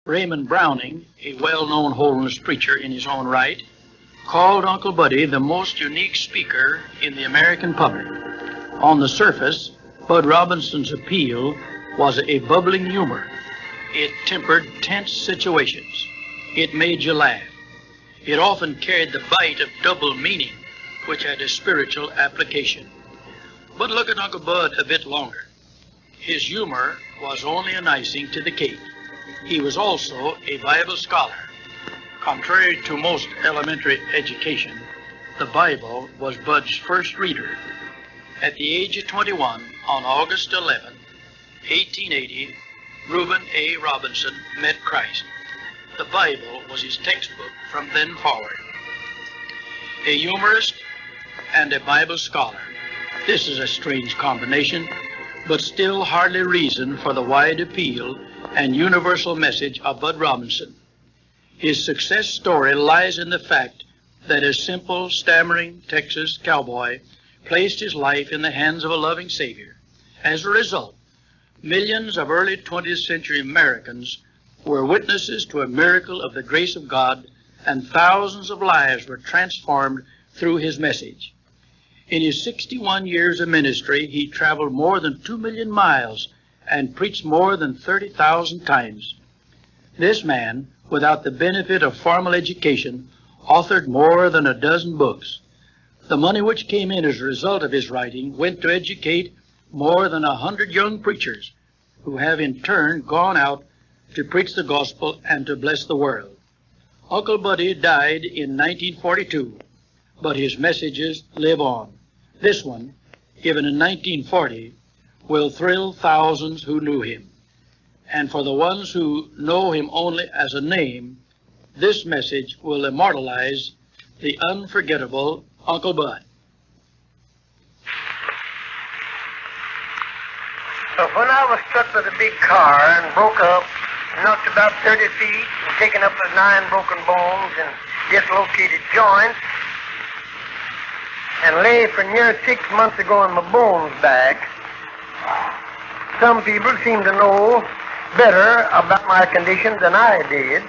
Raymond Browning, a well-known holiness preacher in his own right, called Uncle Buddy the most unique speaker in the American public. On the surface, Bud Robinson's appeal was a bubbling humor. It tempered tense situations. It made you laugh. It often carried the bite of double meaning, which had a spiritual application. But look at Uncle Bud a bit longer. His humor was only an icing to the cake. He was also a Bible scholar. Contrary to most elementary education, the Bible was Bud's first reader. At the age of 21, on August 11, 1880, Reuben A. Robinson met Christ. The Bible was his textbook from then forward. A humorist and a Bible scholar. This is a strange combination, but still hardly reason for the wide appeal and universal message of Bud Robinson. His success story lies in the fact that a simple, stammering Texas cowboy placed his life in the hands of a loving Savior. As a result, millions of early 20th century Americans were witnesses to a miracle of the grace of God, and thousands of lives were transformed through his message. In his 61 years of ministry, he traveled more than 2 million miles and preached more than 30,000 times. This man, without the benefit of formal education, authored more than a dozen books. The money which came in as a result of his writing went to educate more than 100 young preachers who have in turn gone out to preach the gospel and to bless the world. Uncle Buddy died in 1942, but his messages live on. This one, given in 1940, will thrill thousands who knew him. And for the ones who know him only as a name, this message will immortalize the unforgettable Uncle Bud. When I was struck with a big car and broke up, knocked about 30 feet, and taken up with 9 broken bones and dislocated joints, and lay for near 6 months ago on my bones back, some people seem to know better about my condition than I did,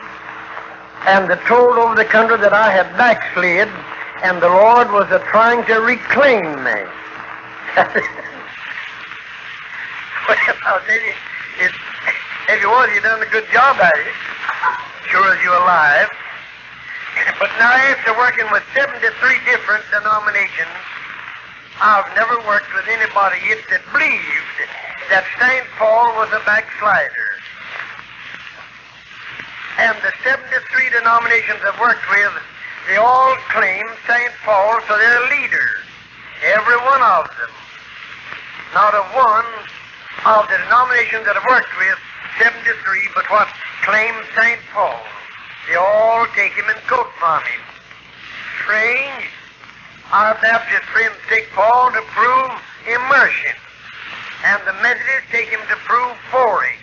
and they told over the country that I had backslid, and the Lord was trying to reclaim me. Well, I'll tell you, if you was, you done a good job at it, sure as you're alive. But now, after working with 73 different denominations, I've never worked with anybody yet that believed that St. Paul was a backslider. And the 73 denominations I've worked with, they all claim St. Paul for their leader. Every one of them. Not a one of the denominations that I've worked with, 73, but what claim St. Paul. They all take him and quote from him. Strange. Our Baptist friends take Paul to prove immersion, and the Methodists take him to prove pouring,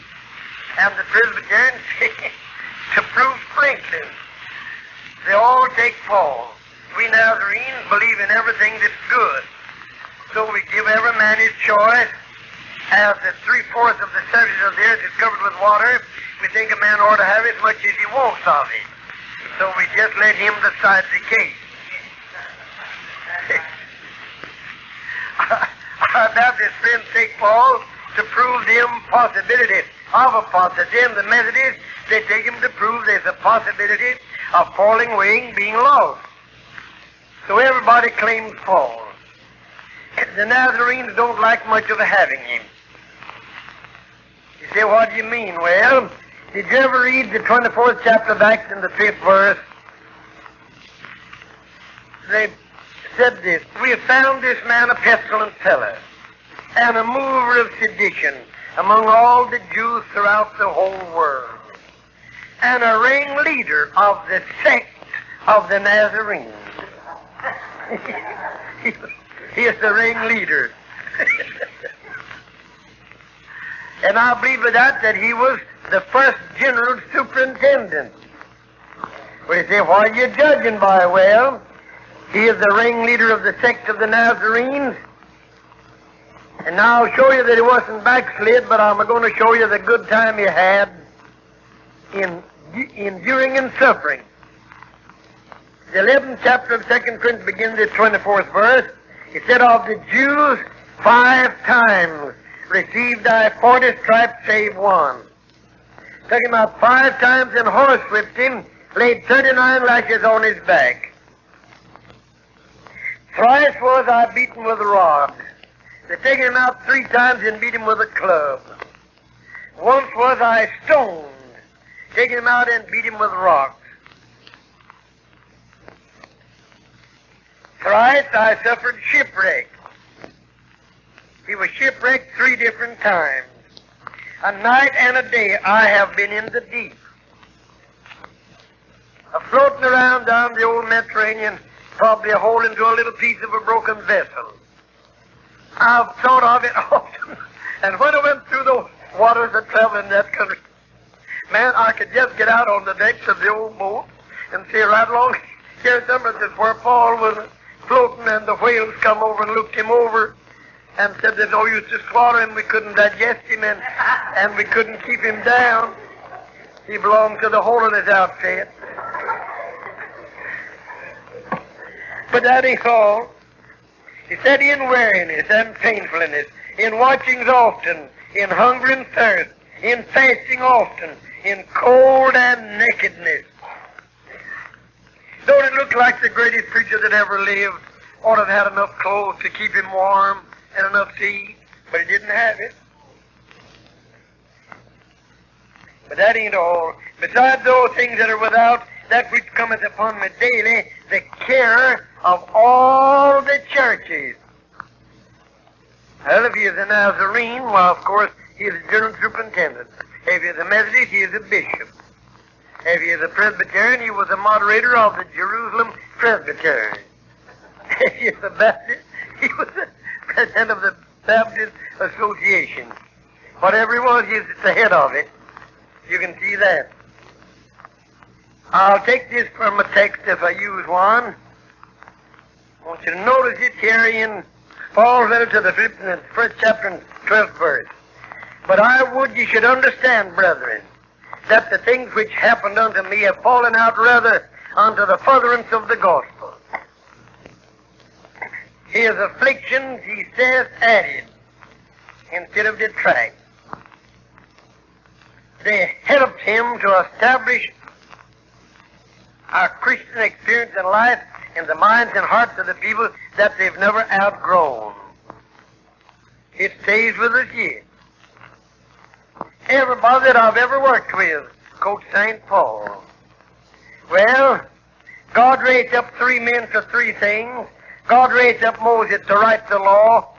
and the Presbyterians to prove sprinkling. They all take Paul. We Nazarenes believe in everything that's good, so we give every man his choice. As the 3/4 of the surface of the earth is covered with water, we think a man ought to have as much as he wants of it. So we just let him decide the case. Our Baptist friends take Paul to prove the impossibility of apostasy, and the Methodists, they take him to prove there's a possibility of falling away and being lost. So everybody claims Paul. The Nazarenes don't like much of having him. You say, what do you mean? Well, did you ever read the 24th chapter of Acts in the 5th verse? They said this: we have found this man a pestilent fellow, and a mover of sedition among all the Jews throughout the whole world, and a ringleader of the sect of the Nazarenes. He is the ringleader. And I believe with that he was the first general superintendent. Well, you say, what are you judging by? Well, he is the ringleader of the sect of the Nazarenes. And now I'll show you that he wasn't backslid, but I'm going to show you the good time he had enduring and suffering. The 11th chapter of 2 Corinthians begins the 24th verse. He said, of the Jews 5 times received I 40 stripes save one. Took him out 5 times and horsewhipped him, laid 39 lashes on his back. Thrice was I beaten with rods. They took him out 3 times and beat him with a club. Once was I stoned, taking him out and beat him with rocks. Thrice I suffered shipwreck. He was shipwrecked 3 different times. A night and a day I have been in the deep. Floating around down the old Mediterranean, probably a hole into a little piece of a broken vessel. I've thought of it often. And when I went through those waters that travel in that country, man, I could just get out on the decks of the old boat and see right along here somewhere that's where Paul was floating, and the whales come over and looked him over and said there's no use to swallow him. We couldn't digest him, and we couldn't keep him down. He belonged to the holiness outfit. But that ain't all. He said in weariness and painfulness, in watchings often, in hunger and thirst, in fasting often, in cold and nakedness. Don't it look like the greatest preacher that ever lived ought to have had enough clothes to keep him warm and enough to eat? But he didn't have it. But that ain't all. Besides those things that are without, that which cometh upon me daily, the care of all the churches. Well, if he is a Nazarene, well, of course, he is a general superintendent. If he is a Methodist, he is a bishop. If he is a Presbyterian, he was a moderator of the Jerusalem Presbytery. If he is a Baptist, he was the president of the Baptist Association. Whatever he was, he is the head of it. You can see that. I'll take this from a text if I use one. I want you to notice it here in Paul's letter to the Philippians, 1st chapter and 12th verse. But I would ye should understand, brethren, that the things which happened unto me have fallen out rather unto the furtherance of the gospel. His afflictions, he says, added instead of detract. They helped him to establish our Christian experience in life in the minds and hearts of the people that they've never outgrown. It stays with us yet. Everybody that I've ever worked with quotes St. Paul. Well, God raised up 3 men for 3 things. God raised up Moses to write the law.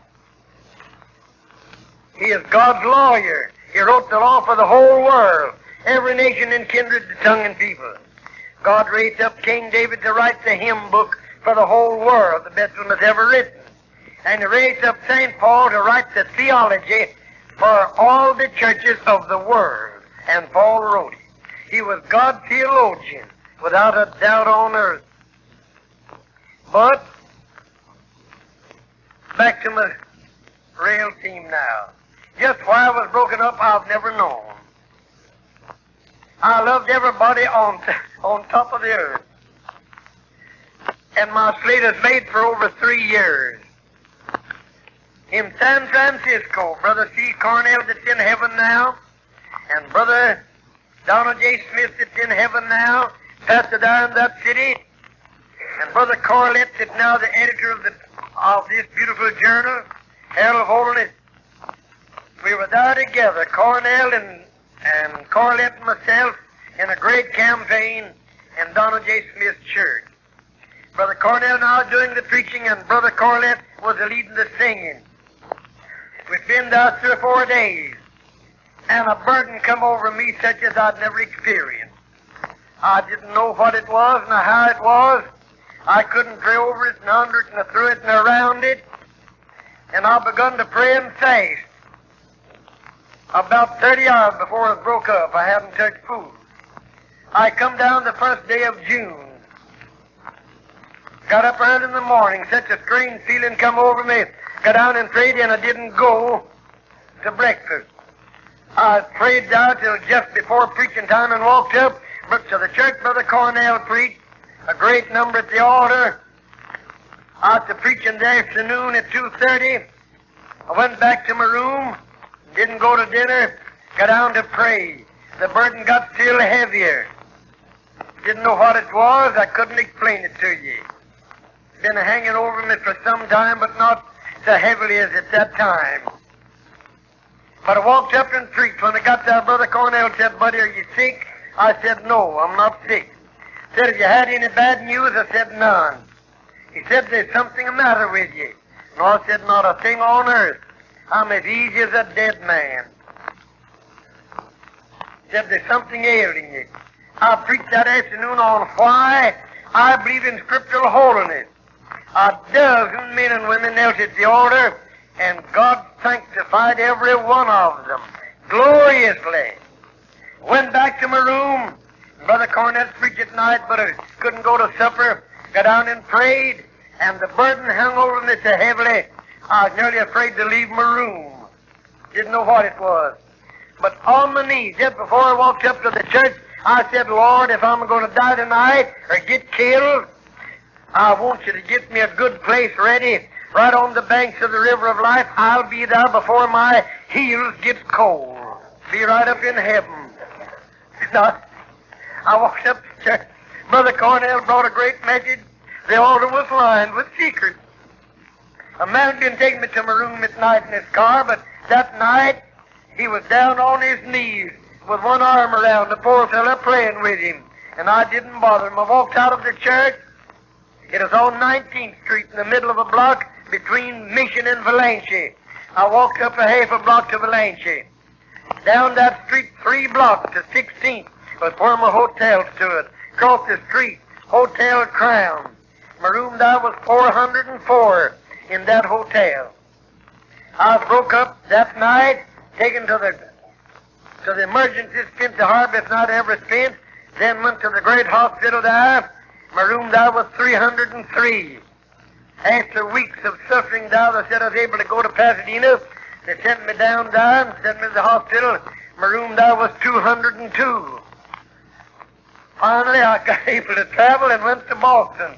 He is God's lawyer. He wrote the law for the whole world, every nation and kindred, tongue, and people. God raised up King David to write the hymn book for the whole world, the best one that's ever written. And he raised up St. Paul to write the theology for all the churches of the world. And Paul wrote it. He was God's theologian, without a doubt on earth. But, back to my rail team now. Just why I was broken up, I've never known. I loved everybody on top of the earth. And my slate is made for over 3 years. In San Francisco, Brother C. Cornell that's in heaven now, and Brother Donald J. Smith that's in heaven now, pastor down in that city, and Brother Corlett that's now the editor of this beautiful journal, Herald of Holiness. We were there together, Cornell and Corlett and myself, in a great campaign in Donald J. Smith's church. Brother Cornell now doing the preaching, and Brother Corlett was leading the singing. We've been there 3 or 4 days, and a burden come over me such as I'd never experienced. I didn't know what it was nor how it was. I couldn't pray over it and under it and through it and around it. And I begun to pray and fast. About 30 hours before it broke up, I hadn't touched food. I come down the 1st day of June. Got up early in the morning, such a strange feeling come over me. Got down and prayed, and I didn't go to breakfast. I prayed down till just before preaching time and walked up to the church. Brother Cornell preached, a great number at the altar. After preaching the afternoon at 2:30, I went back to my room, didn't go to dinner, got down to pray. The burden got still heavier. Didn't know what it was. I couldn't explain it to you. Been hanging over me for some time, but not so heavily as at that time. But I walked up and preached. When I got there, Brother Cornell said, "Buddy, are you sick?" I said, "No, I'm not sick." He said, "Have you had any bad news?" I said, "None." He said, "There's something the matter with you." No, I said, "Not a thing on earth. I'm as easy as a dead man." He said, "There's something ailing you." I preached that afternoon on why I believe in scriptural holiness. A dozen men and women knelt at the altar, and God sanctified every one of them gloriously. Went back to my room. Brother Cornell preached at night, but I couldn't go to supper. Got down and prayed, and the burden hung over me so heavily, I was nearly afraid to leave my room. Didn't know what it was. But on my knees, just before I walked up to the church, I said, "Lord, if I'm going to die tonight or get killed, I want you to get me a good place ready right on the banks of the river of life. I'll be there before my heels get cold. Be right up in heaven." Now, I walked up to church. Brother Cornell brought a great message. The altar was lined with secrets. A man didn't take me to my room at night in his car, but that night he was down on his knees with one arm around the poor fellow praying with him, and I didn't bother him. I walked out of the church. It was on 19th Street in the middle of a block between Mission and Valencia. I walked up a half a block to Valencia. Down that street 3 blocks to 16th was where my hotel stood. Across the street, Hotel Crown. My room there was 404 in that hotel. I was broke up that night, taken to the emergency, spent the hardest night I ever spent, then went to the great hospital there. My room there was 303. After weeks of suffering there, they said I was able to go to Pasadena. They sent me down there and sent me to the hospital. My room there was 202. Finally, I got able to travel and went to Boston.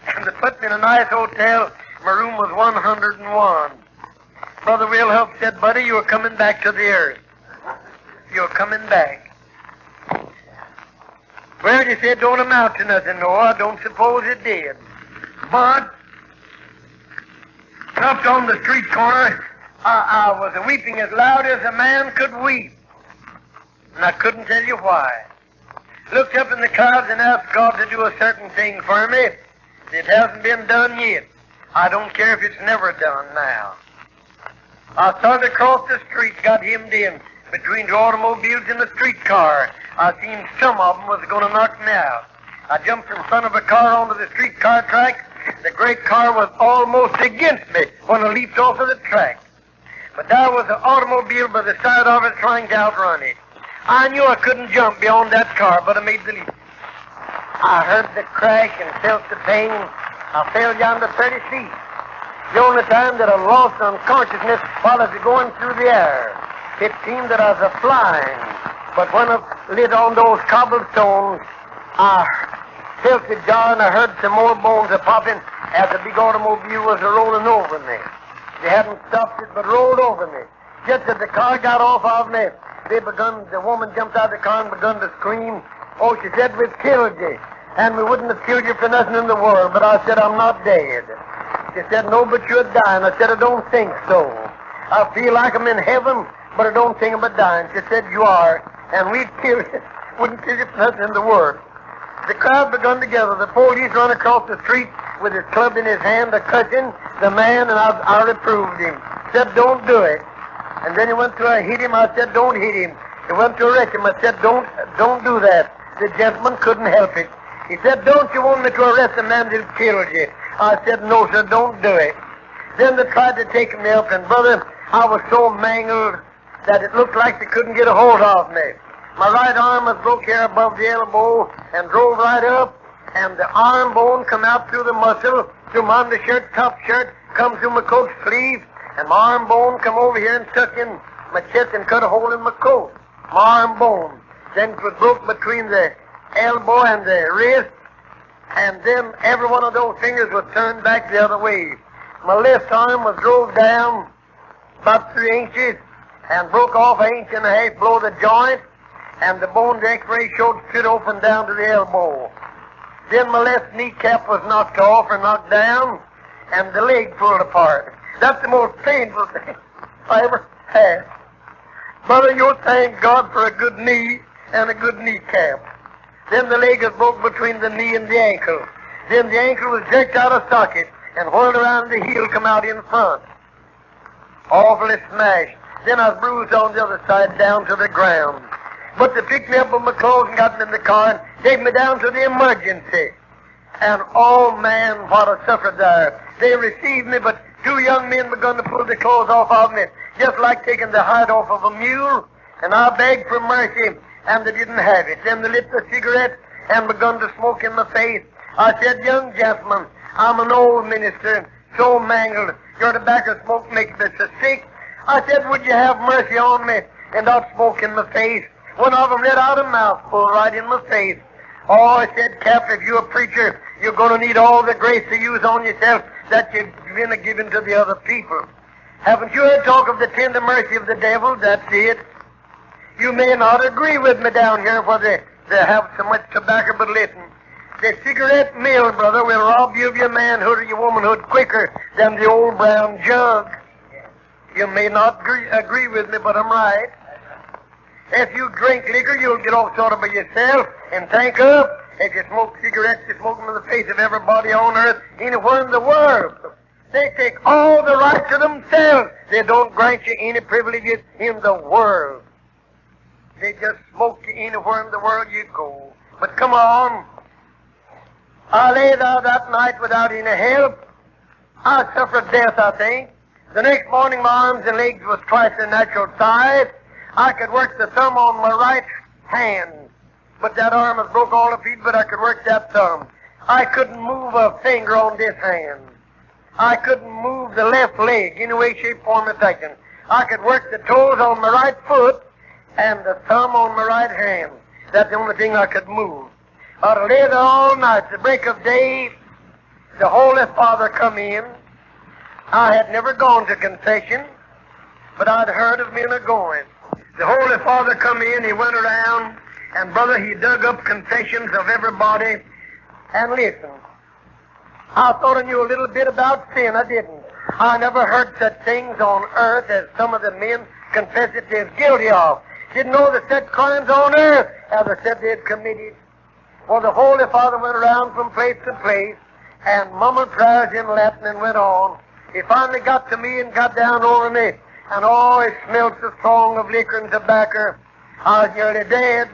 And they put me in a nice hotel. My room was 101. Brother Wilhelm said, "Buddy, you're coming back to the earth. You're coming back." Well, he said, "Don't amount to nothing." No, I don't suppose it did. But up on the street corner, I was weeping as loud as a man could weep. And I couldn't tell you why. Looked up in the clouds and asked God to do a certain thing for me. It hasn't been done yet. I don't care if it's never done now. I started across the street, got hemmed in between the automobiles and the streetcar. I seen some of them was going to knock me out. I jumped in front of a car onto the streetcar track. The great car was almost against me when I leaped off of the track. But there was an automobile by the side of it trying to outrun it. I knew I couldn't jump beyond that car, but I made the leap. I heard the crash and felt the pain. I fell down to 30 feet. The only time that I lost unconsciousness while I was going through the air. It seemed that I was flying. But when I lit on those cobblestones, I felt the jar and I heard some more bones a-popping as the big automobile was rolling over me. They hadn't stopped it, but rolled over me. Just as the car got off of me, the woman jumped out of the car and begun to scream. Oh, she said, "We've killed you, and we wouldn't have killed you for nothing in the world." But I said, "I'm not dead." She said, "No, but you're dying." I said, "I don't think so. I feel like I'm in heaven, but I don't think I'm dying." She said, "You are, and we'd kill you. Wouldn't kill you for nothing in the world." The crowd begun together. The police run across the street with his club in his hand, cussing the man, and I reproved him. Said, "Don't do it." And then he went to hit him. I said, "Don't hit him." He went to arrest him. I said, Don't do that." The gentleman couldn't help it. He said, "Don't you want me to arrest the man that killed you?" I said, "No, sir, don't do it." Then they tried to take me up, and brother, I was so mangled that it looked like they couldn't get a hold of me. My right arm was broke here above the elbow and drove right up, and the arm bone come out through the muscle, through my undershirt, top shirt, come through my coat sleeve, and my arm bone come over here and stuck in my chest and cut a hole in my coat, my arm bone. Then it was broke between the elbow and the wrist, and then every one of those fingers was turned back the other way. My left arm was drove down about 3 inches and broke off 1.5 inches below the joint, and the bone the X-ray showed straight open down to the elbow. Then my left kneecap was knocked off or knocked down, and the leg pulled apart. That's the most painful thing I ever had. Brother, you'll thank God for a good knee and a good kneecap. Then the leg was broke between the knee and the ankle. Then the ankle was jerked out of socket and whirled around the heel, come out in front. Awfully smashed. Then I was bruised on the other side down to the ground. But they picked me up with my clothes and got me in the car and take me down to the emergency. And oh man, what I suffered there. They received me, but 2 young men begun to pull the clothes off of me, just like taking the hide off of a mule. And I begged for mercy, and they didn't have it. Then they lit the cigarette and begun to smoke in my face. I said, young gentleman, I'm an old minister, so mangled. Your tobacco smoke makes me so sick. I said, would you have mercy on me and not smoke in my face? One of them let out a mouthful right in my face. Oh, I said, Cap, if you're a preacher, you're going to need all the grace to use on yourself that you've been given to the other people. Haven't you heard talk of the tender mercy of the devil? That's it. You may not agree with me down here for they have so much tobacco, but listen. The cigarette mill, brother, will rob you of your manhood or your womanhood quicker than the old brown jug. You may not agree with me, but I'm right. If you drink liquor, you'll get off sort of by yourself and tank up. If you smoke cigarettes, you smoke them in the face of everybody on earth, anywhere in the world. They take all the right to themselves. They don't grant you any privileges in the world. They just smoke you anywhere in the world you go. But come on. I lay there that night without any help. I suffered death, I think. The next morning, my arms and legs was twice their natural size. I could work the thumb on my right hand, but that arm was broke all to pieces, but I could work that thumb. I couldn't move a finger on this hand. I couldn't move the left leg any way, shape, form, or fashion. I could work the toes on my right foot and the thumb on my right hand. That's the only thing I could move. I'd lay there all night. The break of day, the Holy Father come in. I had never gone to confession, but I'd heard of men a-going. The Holy Father come in, he went around, and brother, he dug up confessions of everybody. And listen, I thought I knew a little bit about sin. I didn't. I never heard such things on earth as some of the men confessed that they're guilty of. Didn't know that such crimes on earth as I said they'd committed. Well, the Holy Father went around from place to place and mumbled prayers in Latin and went on. He finally got to me and got down over me. And oh, it smelled so strong of liquor and tobacco. I was nearly dead.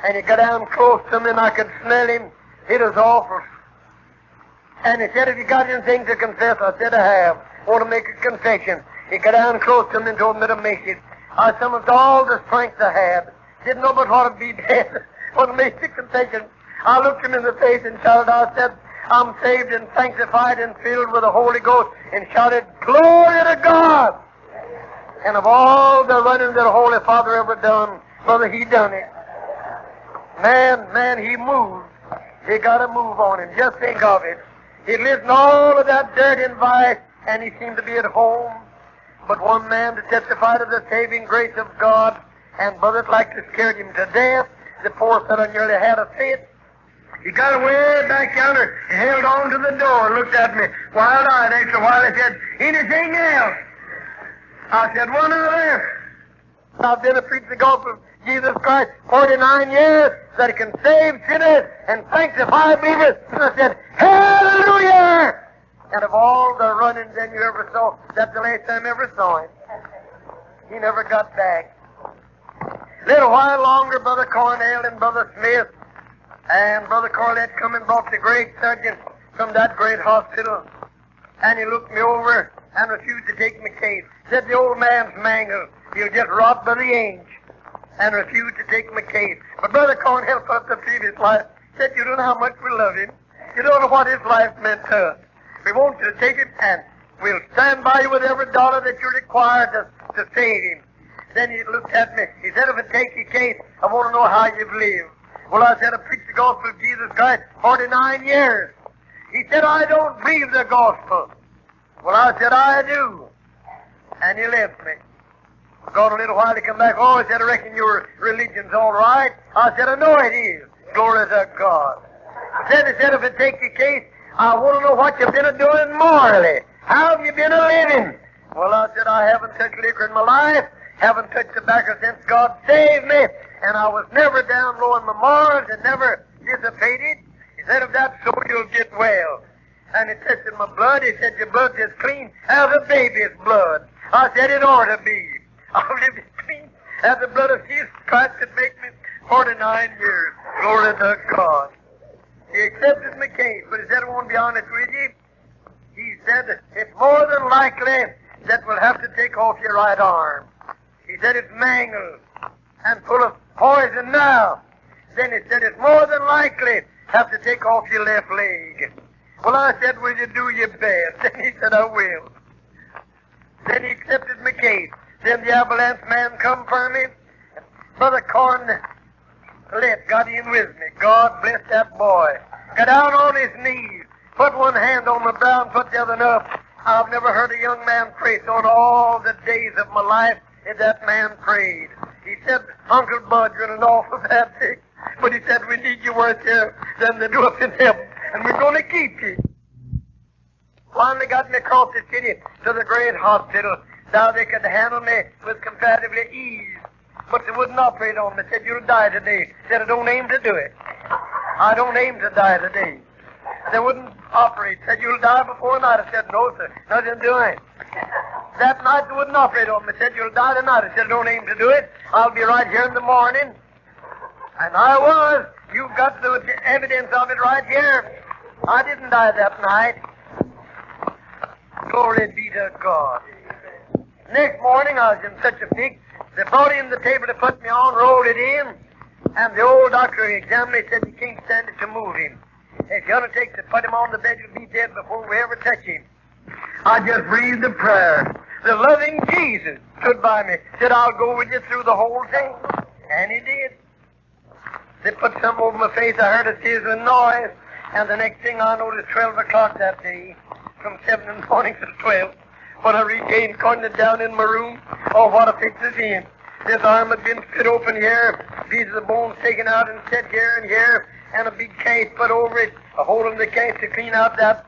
And he got down close to me and I could smell him. It was awful. And he said, have you got anything to confess? I said, I have. Want to make a confession. He got down close to me and told me to make it. I summoned all the strength I had. Didn't know but what to be dead. Want to make the confession. I looked him in the face and shouted, I said, I'm saved and sanctified and filled with the Holy Ghost, and shouted, glory to God! And of all the running that the Holy Father ever done, brother, he done it. Man, he moved. He got a move on him. Just think of it. He lived in all of that dirt and vice, and he seemed to be at home. But one man to testify to the saving grace of God, and brother, it like to scared him to death. The poor fellow nearly had a fit. He got away back yonder, he held on to the door, looked at me, wild-eyed. After a while, he said, anything else? I said, one other. I've been a preaching the gospel of Jesus Christ 49 years, that he can save sinners and sanctify believers. And I said, hallelujah! And of all the running then you ever saw, that's the last time I ever saw him. He never got back. Little while longer, Brother Cornell and Brother Smith and Brother Corlett come and brought the great surgeon from that great hospital. And he looked me over and refused to take my case. Said the old man's mangled. He'll just rot by the inch. And refused to take my case. But Brother Cornell put up the previous life. Said, you don't know how much we love him. You don't know what his life meant to us. We want you to take it, and we'll stand by you with every dollar that you require to save him. Then he looked at me. He said, if it takes your case, I want to know how you've lived. Well, I said, I preached the gospel of Jesus Christ 49 years. He said, I don't believe the gospel. Well, I said, I do. And he left me. Gone a little while to come back. Oh, he said, I reckon your religion's all right. I said, I know it is. Glory to God. Then he said, if it takes your case, I want to know what you've been doing morally. How have you been living? Well, I said, I haven't touched liquor in my life. Haven't touched tobacco since God saved me. And I was never down low in my morals and never dissipated. He said, if that's so, you'll get well. And he tested my blood. He said, your blood's as clean as a baby's blood. I said, it ought to be. I've lived as clean as the blood of Jesus Christ could make me 49 years. Glory to God. He accepted my case, but he said, I want to be honest with you. He said, it's more than likely that we'll have to take off your right arm. He said, it's mangled and full of poison now. Then he said, it's more than likely have to take off your left leg. Well, I said, will you do your best? Then he said, I will. Then he accepted my case. Then the ambulance man come for me. Brother Cornlett got in with me. God bless that boy. Got down on his knees. Put one hand on my brow and put the other up. I've never heard a young man pray so in all the days of my life as that man prayed. He said, Uncle Bud, you're in an awful bad thing. But he said, we need you worse here than they do up in heaven. And we're going to keep you. Finally got me across the city to the great hospital. Now they could handle me with comparatively ease. But they wouldn't operate on me. They said, you'll die today. Said, I don't aim to do it. I don't aim to die today. They wouldn't operate. Said, you'll die before night. I said, no, sir. Nothing doing. That night they wouldn't operate on me. Said, you'll die tonight. I said, don't aim to do it. I'll be right here in the morning. And I was. You've got the evidence of it right here. I didn't die that night. Glory be to God. Next morning I was in such a fix. They brought in the table to put me on, rolled it in, and the old doctor examined it, said, you can't stand it to move him. If you undertake to put him on the bed, he'll be dead before we ever touch him. I just breathed a prayer. The loving Jesus stood by me, said, I'll go with you through the whole thing. And he did. They put something over my face. I heard a sizzling noise, and the next thing I noticed, 12 o'clock that day, from 7 in the morning to 12. When I regained consciousness down in my room, oh, what a fix is in. This arm had been split open here, pieces of bones taken out and set here and here, and a big case put over it, a hole in the case to clean out that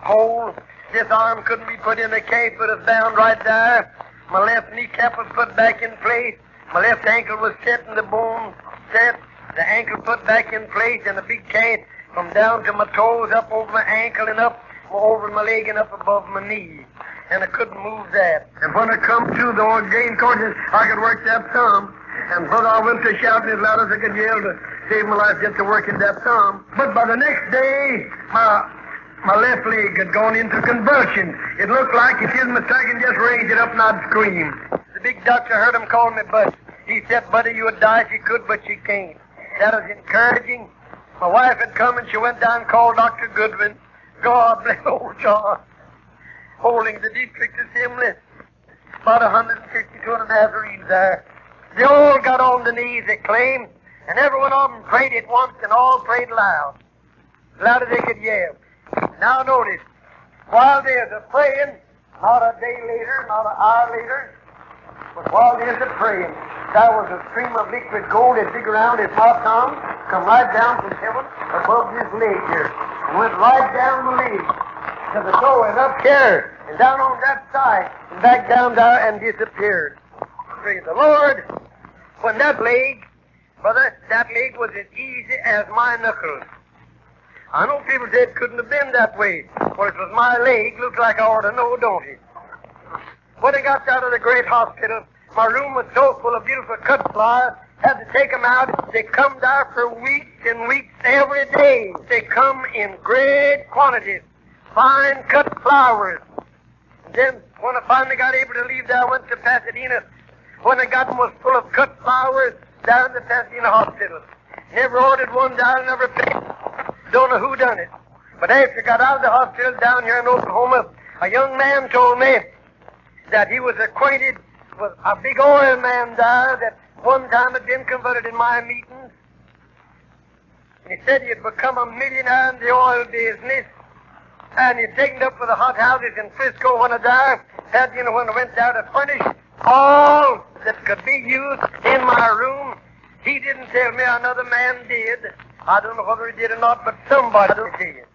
hole. This arm couldn't be put in the case, but it's bound right there. My left kneecap was put back in place. My left ankle was set and the bone set. The ankle put back in place, and a big case from down to my toes, up over my ankle and up over my leg and up above my knee. And I couldn't move that. And when I come to the old gain conscience, I could work that thumb. And brother, I went to shouting as loud as I could yell to save my life just to work in that thumb. But by the next day, my left leg had gone into convulsions. It looked like if you was mistaken, just raise it up and I'd scream. The big doctor heard him call me Bud. He said, buddy, you would die if you could, but you can't. That was encouraging. My wife had come and she went down and called Dr. Goodwin. God bless old John. Holding the district assembly, about 152 Nazarenes there. They all got on the knees, they claimed, and every one of them prayed at once and all prayed loud. Loud as they could yell. Now notice, while there's a praying, not a day later, not an hour later, but while there's a praying, there was a stream of liquid gold as big around as my tongue, come right down from heaven above this leg here, and went right down the leg to the toe and up here, and down on that side, and back down there and disappeared. Praise the Lord. When that leg, brother, that leg was as easy as my knuckles. I know people say it couldn't have been that way. Well, it was my leg. Looks like I ought to know, don't it? When I got out of the great hospital, my room was so full of beautiful cut flowers, had to take them out. They come there for weeks and weeks every day. They come in great quantities. Fine cut flowers. And then when I finally got able to leave there, I went to Pasadena. When I got them was full of cut flowers down in the Pasadena hospital. Never ordered one down, never paid. Don't know who done it. But after I got out of the hospital down here in Oklahoma, a young man told me that he was acquainted was a big oil man there that one time had been converted in my meetings. And he said he had become a millionaire in the oil business. And he'd taken up with the hot houses in Frisco when I there. Said, when I went there to furnish all that could be used in my room, he didn't tell me, another man did. I don't know whether he did or not, but somebody did.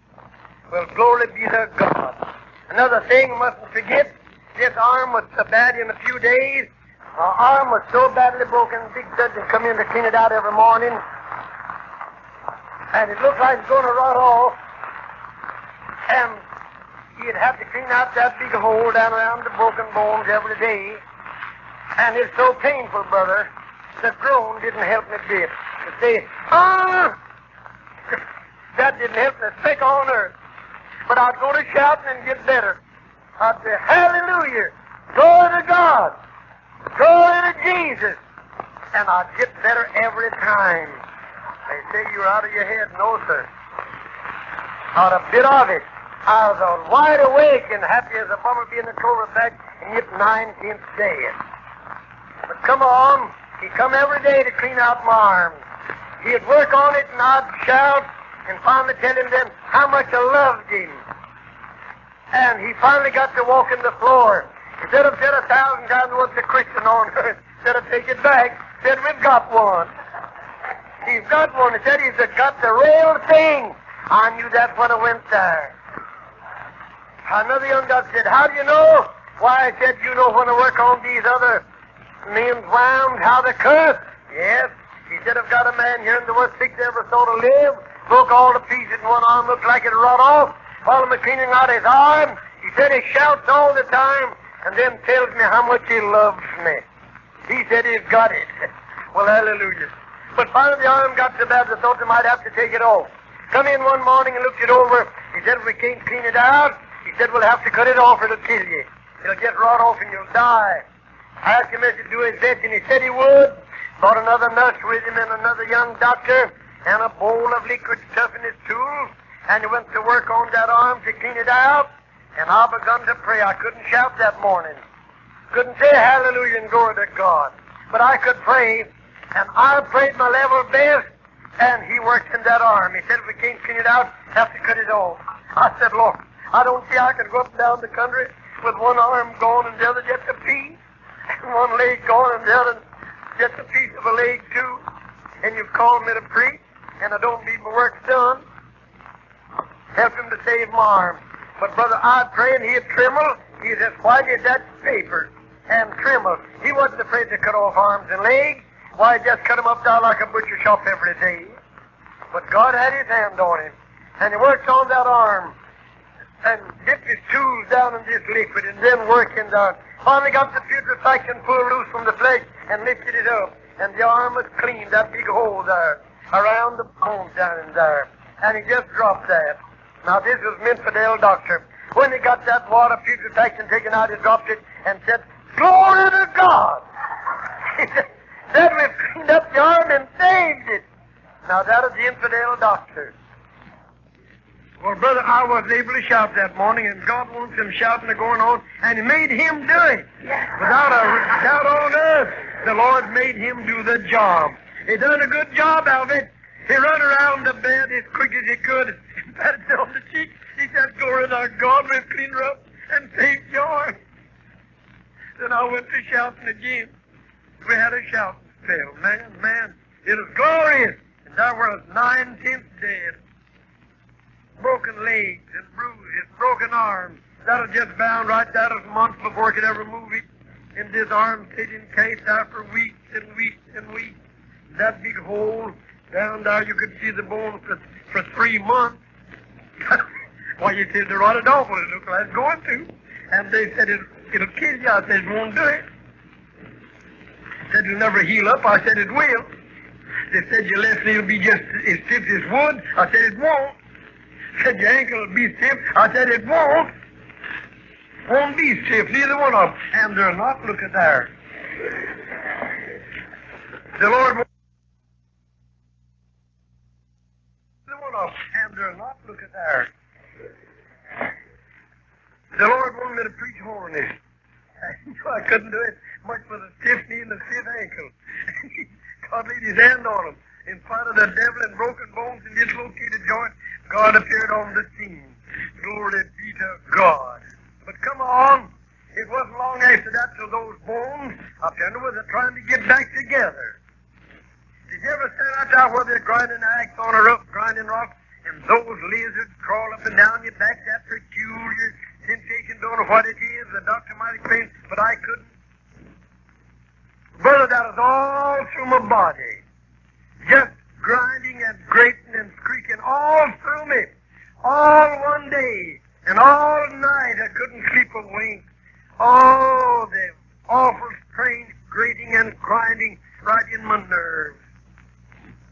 Well, glory be to God. Another thing, mustn't forget, this arm was so bad in a few days. My arm was so badly broken, big surgeon come in to clean it out every morning. And it looked like it's going to rot off. And he'd have to clean out that big hole down around the broken bones every day. And it's so painful, brother. The groan didn't help me a bit. To say, that didn't help me sick on earth. But I'd go to shouting and get better. I'd say, hallelujah, glory to God, glory to Jesus. And I'd get better every time. They say you're out of your head. No, sir. Not a bit of it. I was wide awake and happy as a bumblebee in the clover patch, and yet 19th day. But come on, he'd come every day to clean out my arm. He'd work on it, and I'd shout, and finally tell him then how much I loved him. And he finally got to walk in the floor. Instead of said 1,000 times what's a Christian on her, instead of take it back, said we've got one. He's got one. He said he's got the real thing. I knew that when I went there. Another young doctor said, how do you know? Why, I said, you know when I work on these other men's wounds, how they curse? Yes. He said, I've got a man here in the worst fix ever saw to live. Broke all the pieces in one arm, looked like it rot off. While I'm cleaning out his arm, he said he shouts all the time and then tells me how much he loves me. He said he's got it. Well, hallelujah. But finally the arm got so bad I thought they might have to take it off. Come in one morning and looked it over. He said, if we can't clean it out, he said, we'll have to cut it off or it'll kill you. It'll get rot off and you'll die. I asked him if he'd do his best, and he said he would. Brought another nurse with him and another young doctor and a bowl of liquid stuff in his tools, and he went to work on that arm to clean it out, and I begun to pray. I couldn't shout that morning. Couldn't say hallelujah and glory to God. But I could pray, and I prayed my level best, and he worked in that arm. He said, if we can't clean it out, have to cut it off. I said, Lord, I don't see I could go up and down the country with one arm gone and the other just a piece, and one leg gone and the other just a piece of a leg too. And you've called me to preach, and I don't need my work done. Help him to save my arm. But brother, I'd pray and he'd tremble. He's as white as that paper and tremble. He wasn't afraid to cut off arms and legs. Why, he just cut them up down like a butcher shop every day. But God had his hand on him, and he worked on that arm and dipped his tools down in this liquid and then working down. Finally got the putrefaction pulled loose from the flesh and lifted it up. And the arm was clean, that big hole there, around the bone down in there. And he just dropped that. Now this was an infidel doctor. When he got that water putrefaction taken out, he dropped it and said, glory to God! He said, we've cleaned up the arm and saved it. Now that is the infidel doctor. Well, brother, I wasn't able to shout that morning, and God wants him shouting and going on, and he made him do it. Without a doubt on earth, the Lord made him do the job. He done a good job of it. He run around the bed as quick as he could and patted it on the cheek. He said, glory to our God, we've cleaned her up and saved yours. Then I went to shouting again. We had a shouting spell. Man, it was glorious. And there was 9/10 dead. Broken legs and bruises, broken arms. That was just bound right there as months before I could ever move it. And this arm stayed encased there for weeks and weeks and weeks. That big hole down there, you could see the bone for 3 months. Why, you said they rotted off. Well, it looked like it's going to. And they said it'll kill you. I said it won't do it. They said it'll never heal up. I said it will. They said your left knee will be just as stiff as wood. I said it won't. Said your ankle will be stiff. I said it won't. Won't be stiff, neither one of them. And they're not. Look at there. The Lord won't. Neither one of them. And they're not. Look at there. The Lord wanted me to preach holiness. I couldn't do it much with a stiff knee and a stiff ankle. God laid his hand on him. In spite of the devil and broken bones and dislocated joints, God appeared on the scene. Glory be to God. But come on, it wasn't long after that till those bones up yonder was trying to get back together. Did you ever stand out there where they're grinding an axe on a roof, grinding rock, and those lizards crawl up and down your back, that peculiar sensation? Don't know what it is. The doctor might explain, but I couldn't. Brother, that was all through my body. Just grinding and grating and squeaking all through me. All one day and all night I couldn't sleep a wink. Oh, the awful strange grating and grinding right in my nerves.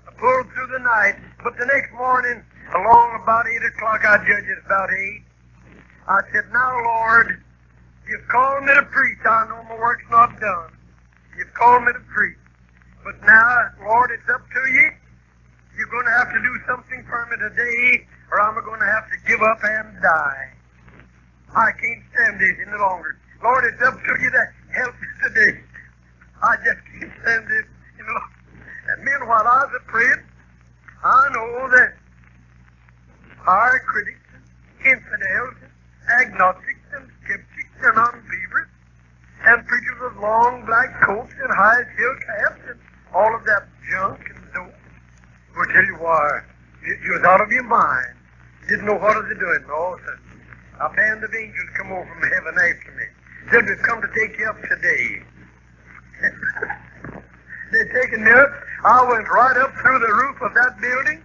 I pulled through the night, but the next morning, along about 8 o'clock, I judge it's about 8, I said, now, Lord, you've called me to preach. I know my work's not done. You've called me to preach. But now, Lord, it's up to you. You're going to have to do something for me today, or I'm going to have to give up and die. I can't stand this any longer. Lord, it's up to you to help me today. I just can't stand this any longer. And meanwhile, I was praying, I know that our critics, infidels, agnostics, and skeptics, and unbelievers, and preachers with long black coats and high silk hats, and all of that junk and dope, will tell you why. You was out of your mind. Didn't know what was it doing. No, sir. A band of angels come over from heaven after me. Said, we've come to take you up today. They'd taken me up. I went right up through the roof of that building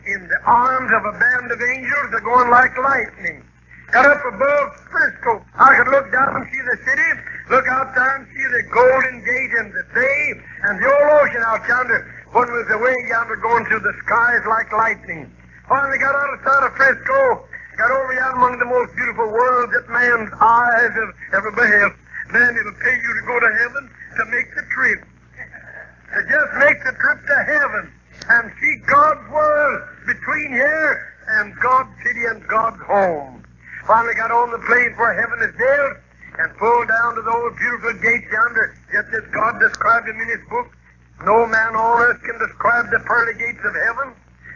in the arms of a band of angels that going like lightning. Got up above Frisco. I could look down and see the city, look out there and see the Golden Gate and the bay and the old ocean out yonder. One was away yonder going through the skies like lightning. Finally got out of sight of Frisco, got over yonder among the most beautiful worlds that man's eyes have ever beheld. Man, it'll pay you to go to heaven to make the trip. To just make the trip to heaven and see God's world between here and God's city and God's home. Finally got on the place where heaven is built and pulled down to those beautiful gates yonder, just as God described them in his book. No man on earth can describe the pearly gates of heaven.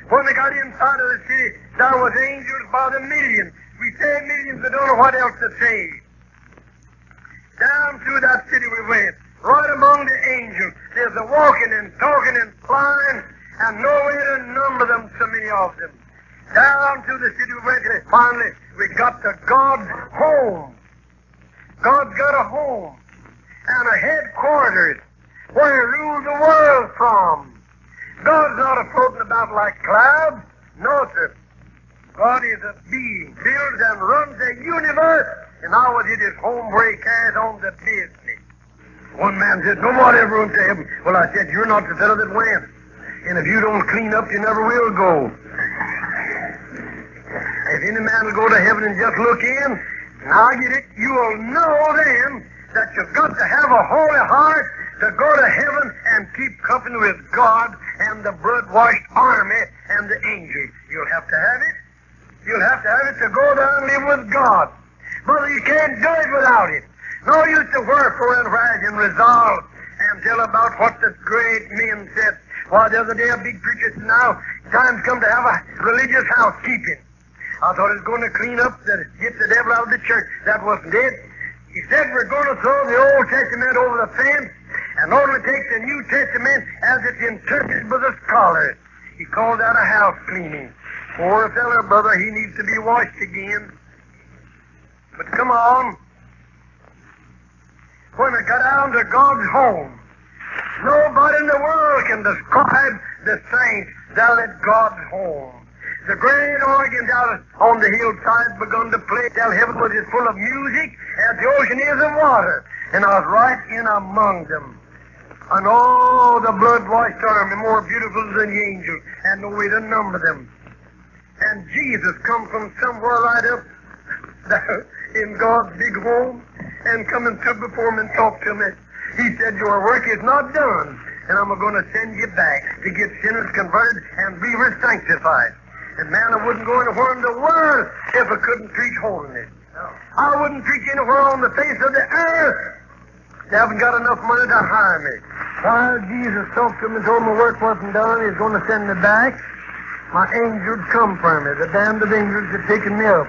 When they got inside of the city, there was angels by the millions. We say millions, but don't know what else to say. Down through that city we went, right among the angels. There's a walking and talking and flying, and no way to number them, so many of them. Down through the city we went, and finally we got to God's home. God's got a home and a headquarters where he rules the world from. God's not a floating about like clouds. No, sir. God is a being, builds and runs the universe, and now it is his home where he carries on the business. One man said, nobody ever went to heaven. Well, I said, you're not the fellow that went. And if you don't clean up, you never will go. If any man will go to heaven and just look in, and I get it, you will know then that you've got to have a holy heart to go to heaven and keep company with God and the blood-washed army and the angels. You'll have to have it. You'll have to have it to go there and live with God. Brother, you can't do it without it. No use to wherefore and rise and resolve and tell about what the great men said. Why, the other day a big preacher said, now, time's come to have a religious housekeeping. I thought it was going to clean up, get the devil out of the church. That wasn't it. He said we're going to throw the Old Testament over the fence and only take the New Testament as it's interpreted by the scholars. He called that a house cleaning. Poor fellow, brother, he needs to be washed again. But come on. When we got down to God's home, nobody in the world can describe the saints down at God's home. The great organ down on the hillside begun to play till heaven was as full of music as the ocean is of water. And I was right in among them. And all the blood-washed army, more beautiful than the angels, and no way to number them. And Jesus come from somewhere right up there in God's big home and come and stood before me and talked to me. He said, your work is not done, and I'm going to send you back to get sinners converted and believers sanctified. And man, I wouldn't go anywhere in the world if I couldn't preach holiness. I wouldn't preach anywhere on the face of the earth. They haven't got enough money to hire me. While Jesus talked to me and told me work wasn't done, He's going to send me back. My angels come for me. The band of angels had taken me up.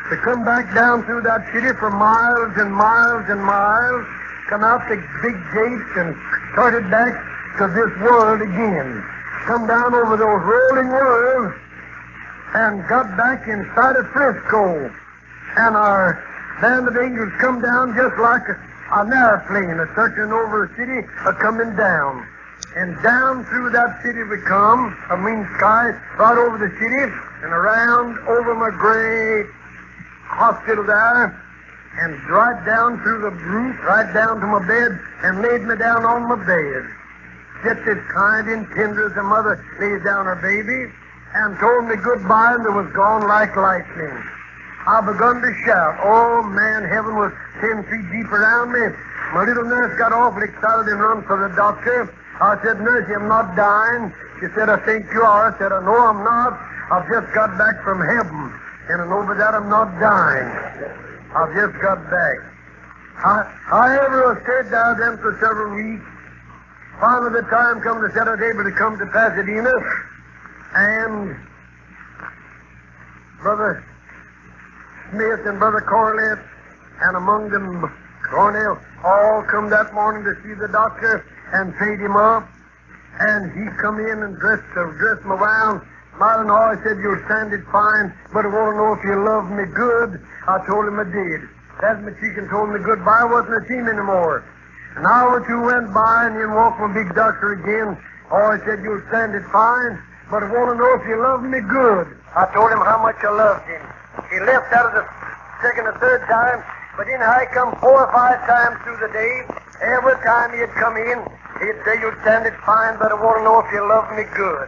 They come back down through that city for miles and miles and miles, come out the big gates and started back to this world again. Come down over those rolling worlds and got back inside of Frisco. And our band of angels come down just like an airplane circling over the city, coming down. And down through that city we come, a mean sky, right over the city, and around over my great hospital there, and right down through the roof, right down to my bed, and laid me down on my bed. Just as kind and tender as a mother lays down her baby, and told me goodbye, and it was gone like lightning. I begun to shout. Oh, man, heaven was 10 feet deep around me. My little nurse got awfully excited and run for the doctor. I said, "Nurse, I'm not dying." She said, "I think you are." I said, "I know I'm not. I've just got back from heaven. And I know by that I'm not dying. I've just got back." I stayed down then for several weeks. Finally, the time come to said I was able to come to Pasadena. And Brother Smith and Brother Corlett, and among them Cornell, all come that morning to see the doctor and paid him up. And he come in and dressed me around. Smiling, I said, "You'll stand it fine, but I want to know if you love me good." I told him I did. Patted my cheek and told me goodbye. I wasn't a team anymore. An hour or two went by, and in walked my big doctor again. I said, "You'll stand it fine, but I want to know if you love me good." I told him how much I loved him. He left out of the second or third time, but then I come 4 or 5 times through the day. Every time he'd come in, he'd say, "You'll stand it fine, but I want to know if you love me good."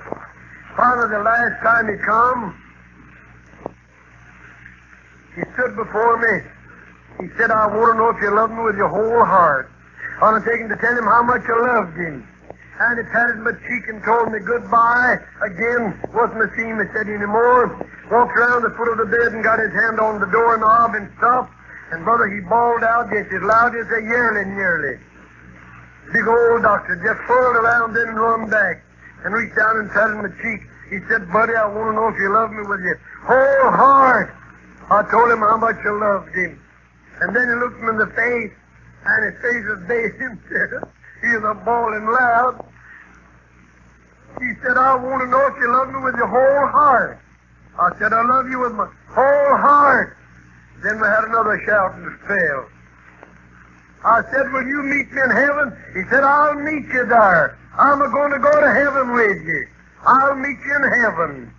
Finally, the last time he come, he stood before me. He said, "I want to know if you love me with your whole heart." I was taken to tell him how much I loved him. And he patted my cheek and told me goodbye. Again, wasn't a seam, he said, anymore. Walked around the foot of the bed and got his hand on the doorknob and stopped. And brother, he bawled out just as loud as a yearly. Big old doctor just whirled around then and run back and reached down and patted my cheek. He said, "Buddy, I want to know if you love me with your whole heart." I told him how much I loved him. And then he looked me in the face, and his face was bathed in tears. He was bawling loud. He said, "I want to know if you love me with your whole heart." I said, "I love you with my whole heart." Then we had another shout and spell. I said, "Will you meet me in heaven?" He said, "I'll meet you there. I'm going to go to heaven with you. I'll meet you in heaven."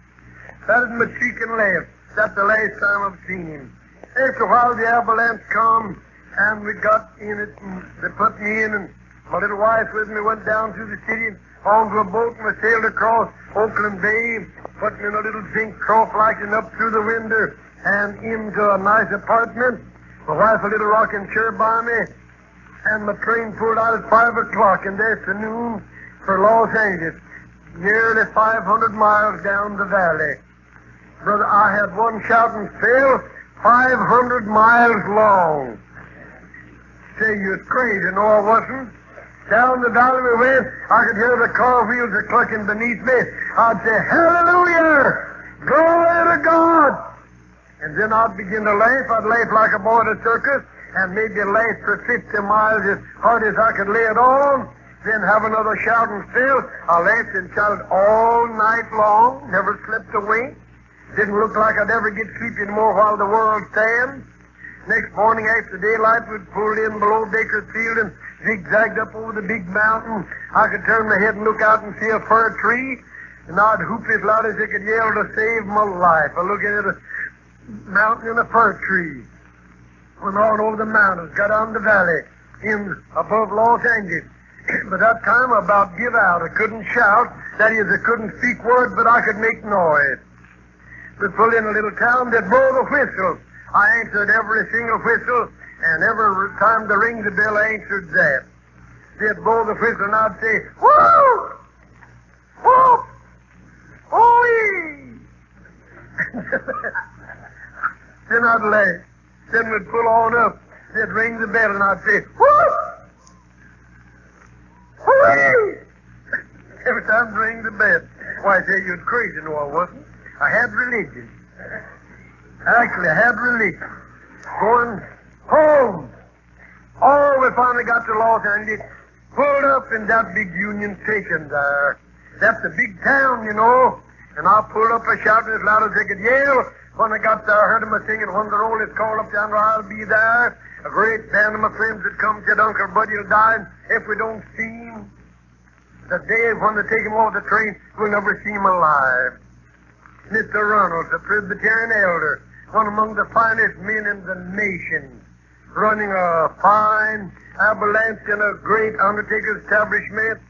Patted my cheek and laughed. That's the last time I've seen him. After a while, the avalanche come, and we got in it, and they put me in, and my little wife with me went down through the city onto a boat, and we sailed across Oakland Bay, put me in a little zinc trough lighting up through the window, and into a nice apartment. My wife a little rocking chair by me, and my train pulled out at 5 o'clock in the afternoon for Los Angeles, nearly 500 miles down the valley. Brother, I had one shouting spell 500 miles long. Say, you was crazy. No, I wasn't. Down the valley we went. I could hear the car wheels a clucking beneath me. I'd say, "Hallelujah! Glory to God!" And then I'd begin to laugh. I'd laugh like a boy at a circus, and maybe laugh for 50 miles as hard as I could lay it on. Then have another shouting spell. I laughed and shouted all night long. Never slept a wink. Didn't look like I'd ever get sleep anymore while the world stands. Next morning after daylight, we'd pull in below Bakersfield and zigzagged up over the big mountain. I could turn my head and look out and see a fir tree, and I'd whoop as loud as I could yell to save my life. I looking at a mountain and a fir tree. Went on over the mountains, got down the valley, in above Los Angeles. By that time, I about give out. I couldn't shout. That is, I couldn't speak words, but I could make noise. We pulled in a little town that blew the whistle. I answered every single whistle, and every time they ring the bell, I answered that. They'd blow the whistle, and I'd say, "Woo! Whoop! Hooey!" Then I'd laugh. Then we'd pull on up. They'd ring the bell, and I'd say, whoop! Hooray! Every time they'd ring the bell. Why, I say, you're crazy. No, I wasn't. I had religion. Actually, I had religion. Going home. Oh, we finally got to Los Angeles. Pulled up in that big Union Station there. That's a big town, you know. And I pulled up, I shouted as loud as I could yell. When I got there, I heard them singing, when the roll is called up yonder, I'll be there. A great band of my friends had come, said, Uncle Buddy will die if we don't see him. The day when they take him off the train, we'll never see him alive. Mr. Reynolds, a Presbyterian elder, one among the finest men in the nation, running a fine ambulance in a great undertaker's establishment.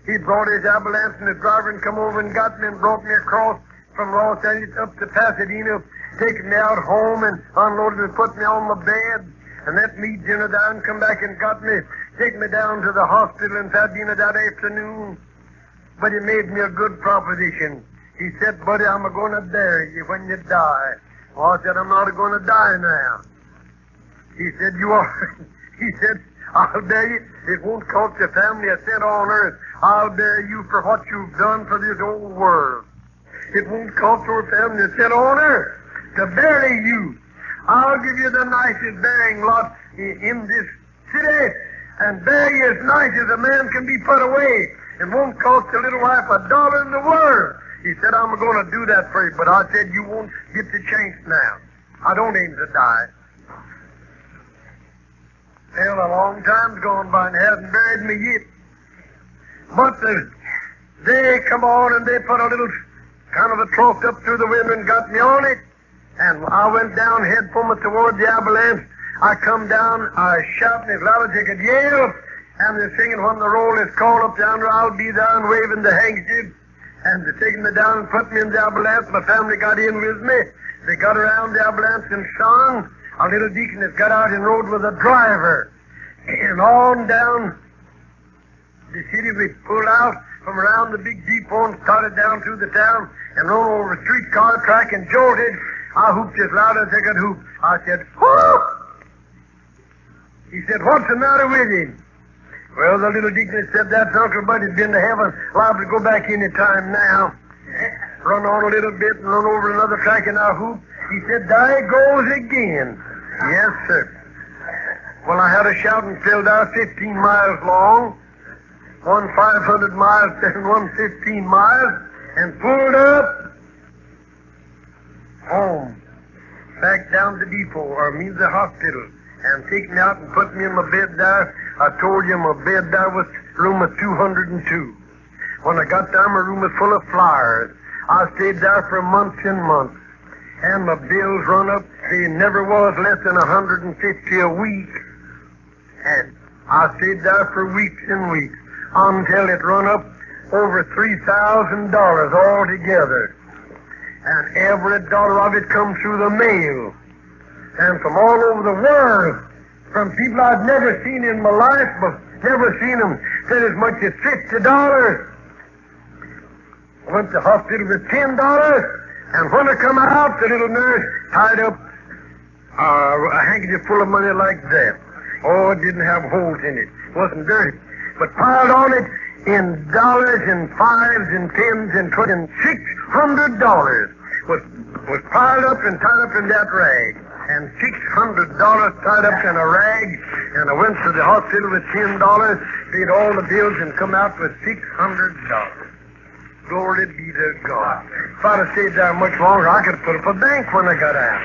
He brought his ambulance, and the driver and come over and got me and brought me across from Los Angeles up to Pasadena, taking me out home and unloaded me, put me on my bed, and let me dinner down and come back and got me, take me down to the hospital in Pasadena that afternoon. But he made me a good proposition. He said, Buddy, I'm going to bury you when you die. Well, I said, I'm not going to die now. He said, you are. He said, I'll bury you. It won't cost your family a cent on earth. I'll bury you for what you've done for this old world. It won't cost your family a cent on earth to bury you. I'll give you the nicest burying lot in this city, and bury you as nice as a man can be put away. It won't cost your little wife $1 in the world. He said, I'm going to do that for you, but I said, you won't get the chance now. I don't aim to die. Well, a long time's gone by and hasn't buried me yet. But they come on and they put a little kind of a trough up through the window and got me on it. And I went down head foremost toward the ambulance. I come down, I shouting as loud as I could yell, and they're singing, when the roll is called up yonder, I'll be there, and waving the handkerchief. And they're taking me down and put me in the ambulance. My family got in with me. They got around the ambulance and sung. A little deacon has got out and rode with a driver. And on down the city, we pulled out from around the big depot and started down through the town and rode over a streetcar track and jolted. I hooped as loud as I could hoop. I said, whoop! He said, what's the matter with him? Well, the little deacon said, that's Uncle Buddy's been to heaven, liable to go back any time now. Run on a little bit and run over another track and I hoop. He said, there he goes again. Yes, sir. Well, I had a shouting field out 15 miles long, one 500 miles and one 15 miles, and pulled up home, back down the depot, or means the hospital, and take me out and put me in my bed there. I told you my bed there was room of 202. When I got there, my room was full of flowers. I stayed there for months and months, and my bills run up. They never was less than $150 a week. And I stayed there for weeks and weeks until it run up over $3,000 altogether. And every dollar of it come through the mail. And from all over the world, from people I'd never seen in my life, but never seen them said as much as $50. I went to the hospital with $10, and when I come out, the little nurse tied up a handkerchief full of money like that. Oh, it didn't have holes in it. Wasn't dirty. But piled on it in dollars and fives and tens and $600 was piled up and tied up in that rag. And $600 tied up in a rag. And I went to the hospital with $10, paid all the bills, and come out with $600. Glory be to God. If I'd have stayed there much longer, I could have put up a bank when I got out.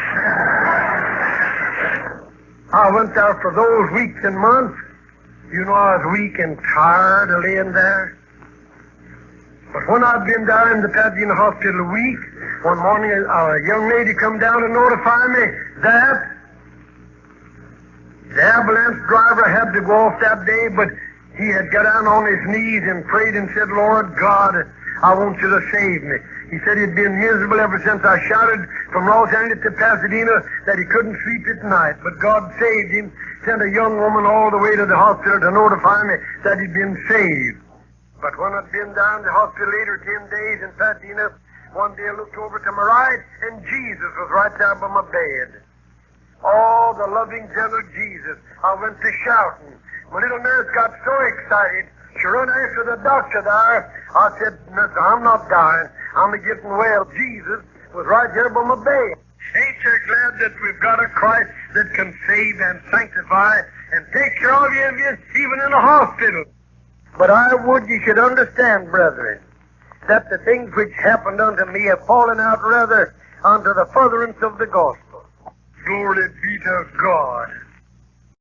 I went there for those weeks and months. You know, I was weak and tired of laying there. But when I'd been down in the Pasadena hospital a week, one morning a young lady come down to notify me that the ambulance driver had to go off that day, but he had got down on his knees and prayed and said, Lord God, I want you to save me. He said he'd been miserable ever since I shouted from Los Angeles to Pasadena that he couldn't sleep at night. But God saved him, sent a young woman all the way to the hospital to notify me that he'd been saved. But when I'd been down to the hospital later 10 days in Pasadena, one day I looked over to my right, and Jesus was right there by my bed. Oh, the loving, gentle Jesus. I went to shouting. My little nurse got so excited, she run after the doctor there. I said, "Mister, I'm not dying. I'm getting well." Jesus was right here by my bed. Ain't you glad that we've got a Christ that can save and sanctify and take care of you even in a hospital? But I would you should understand, brethren, that the things which happened unto me have fallen out rather unto the furtherance of the gospel. Glory be to God.